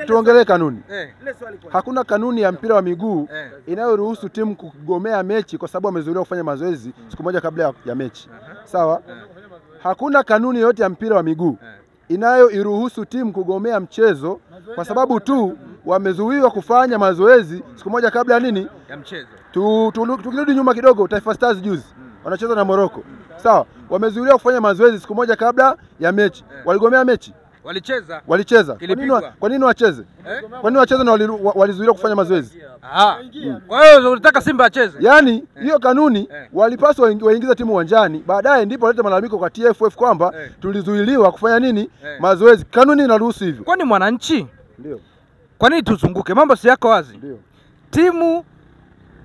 tuongelee kanuni. Hakuna kanuni ya mpira wa miguu inayoruhusu timu kugomea mechi kwa sababu wamezuiliwa kufanya mazoezi siku moja kabla ya mechi. Sawa? Hakuna kanuni yote ya mpira wa miguu inayoruhusu timu kugomea mchezo kwa sababu tu wamezuiwa kufanya mazoezi siku moja kabla ya nini? Ya mchezo. Tukirudi nyuma kidogo, Taifa Stars juzi wanacheza na Morocco. Sawa? Wamezuiwa kufanya mazoezi siku moja kabla ya mechi. Waligomea mechi? Walicheza. Kwa nini wacheze? Kwa nini wacheze na walizuiwa kufanya mazoezi? Kwa hiyo unataka Simba acheze? Yaani hiyo kanuni walipaswa waingiza timu uwanjani, baadaye ndipo walete malalamiko kwa TFF kwamba tulizuiliwa kufanya nini? Mazoezi. Kanuni inaruhusu hivyo. Kwani mwananchi? Ndio. Kwa nini tuzunguke? Mambo si yako wazi. Ndio. Timu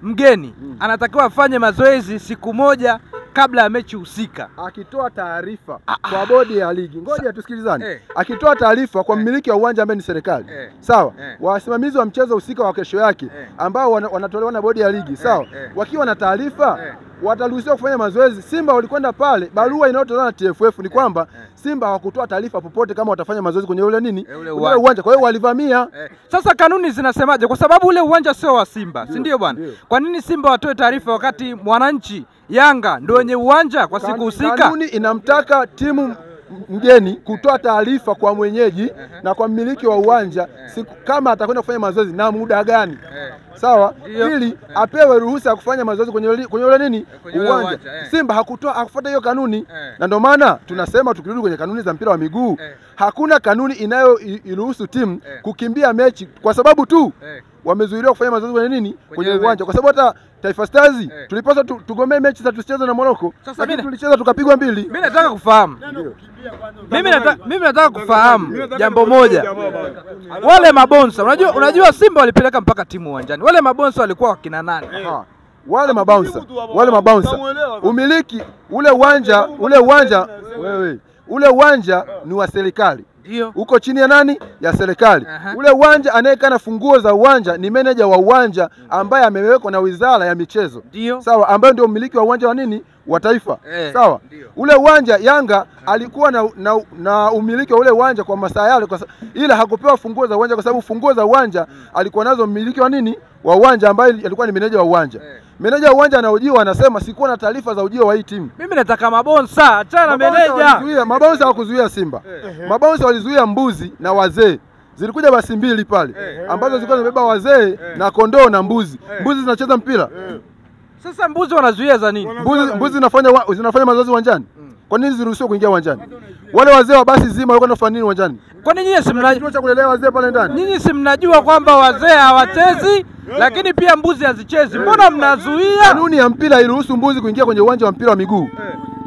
mgeni anatakiwa afanye mazoezi siku moja kabla ya mechi husika. Akitoa taarifa kwa bodi ya ligi. Ngoja tusikilizane. Akitoa taarifa kwa mmiliki wa uwanja ambaye ni serikali. Sawa? Wasimamizi wa mchezo husika wa kesho yake ambao wanatolewa na bodi ya ligi. Sawa? Wakiwa na taarifa wataruhusiwa kufanya mazoezi. Simba walikwenda pale, barua inayotolewa na TFF ni kwamba Simba hawakutoa taarifa popote kama watafanya mazoezi kwenye ule nini? Ule uwanja. Kwa hiyo walivamia. Sasa kanuni zinasemaje? Kwa sababu ule uwanja sio wa Simba, si ndio bwana? Kwa nini Simba watoe taarifa wakati Mwananchi, Yanga ndio wenye uwanja kwa siku husika? Kanuni inamtaka timu mgeni kutoa taarifa kwa mwenyeji na kwa mmiliki wa uwanja siku kama atakwenda kufanya mazoezi na muda gani. Sawa? Ili apewe ruhusa ya kufanya mazoezi kwenye ule nini? Uwanja. Simba hakufuata hiyo kanuni. Na ndio maana tunasema tukirudi kwenye kanuni za mpira wa miguu, hakuna kanuni inayoruhusu timu kukimbia mechi kwa sababu tu wamezuiliwa kufanya mazoezi kwenye nini? Kwenye uwanja. Kwa sababu hata Taifa Stars tulipaswa tugomee mechi za tusicheze na Morocco. Sasa mimi tulicheza tukapigwa 2. Mimi nataka kufahamu. Mimi nataka kufahamu jambo moja. Wale mabonsa, unajua Simba walipeleka mpaka timu uwanjani. Wale mabonsa walikuwa wakina nani? Wale mabouncer. Umiliki ule uwanja ni wa serikali. Ndio. Uko chini ya nani? Ya serikali. Ule uwanja anayekaa na funguo za uwanja ni meneja wa uwanja ambaye amewekwa na Wizara ya Michezo. Ndio. Sawa, ambaye ndio mmiliki wa uwanja wa nini? Wa taifa. Sawa. Ule uwanja Yanga alikuwa na umiliki wa ule uwanja kwa masaa yale ila hakupewa funguo za uwanja kwa sababu funguo za uwanja alikuwa nazo mmiliki wa nini? Wa uwanja ambaye alikuwa ni meneja wa uwanja. Meneja wa uwanja anaojiwa anasema sikuwa na taarifa za ujio wa hii timu. Mimi nataka mabonsa, achana na meneja. Mabonsa hawakuzuia Simba. Mabonsa walizuia mbuzi na wazee. Zilikuja basi 2 pale ambazo zilikuwa zimebeba wazee na kondoo na mbuzi. Mbuzi zinacheza mpira. Sasa mbuzi wanazuia za nini? Mbuzi zinafanya mazoezi uwanjani. Kwa nini ziruhusiwe kuingia uwanjani? Wale wazee wa basi zima walikuwa wanafanya nini uwanjani? Kwa nini nyinyi si mnajua cha kulelea wazee pale ndani? Nyinyi si mnajua kwamba wazee hawachezi lakini pia mbuzi hazichezi. Mbona mnazuia? Kanuni ya mpira iruhusu mbuzi kuingia kwenye uwanja wa mpira wa miguu.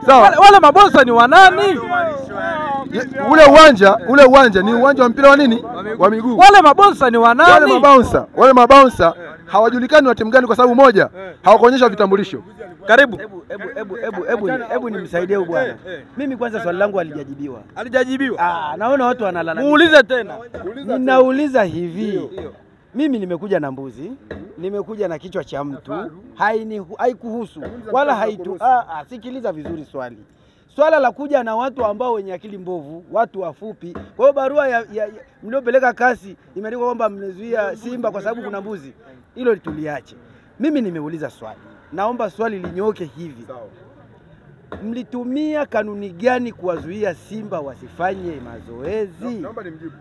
Sawa? Wale mabonsa ni wanani? Ule uwanja ni uwanja wa mpira wa nini? Wa miguu. Wale mabonsa ni wanani? Wale mabonsa hawajulikani wa timu gani kwa sababu moja hawakuonyesha vitambulisho. Karibu. Hebu nimsaidie huyu bwana. Mimi kwanza swali langu halijajibiwa. Halijajibiwa? Naona watu wanalalamika. Muulize tena. Ninauliza hivi. Mimi nimekuja na mbuzi, nimekuja na kichwa cha mtu, haikuhusu wala haitu. Sikiliza vizuri swali. Swala la kuja na watu ambao wenye akili mbovu, watu wafupi. Kwa hiyo barua ya mliopeleka kasi imeandikwa kwamba mmezuia Simba kwa sababu kuna mbuzi. Hilo tuliache. Mimi nimeuliza swali. Naomba swali linyoke hivi. Mlitumia kanuni gani kuwazuia Simba wasifanye mazoezi? Naomba nimjibu.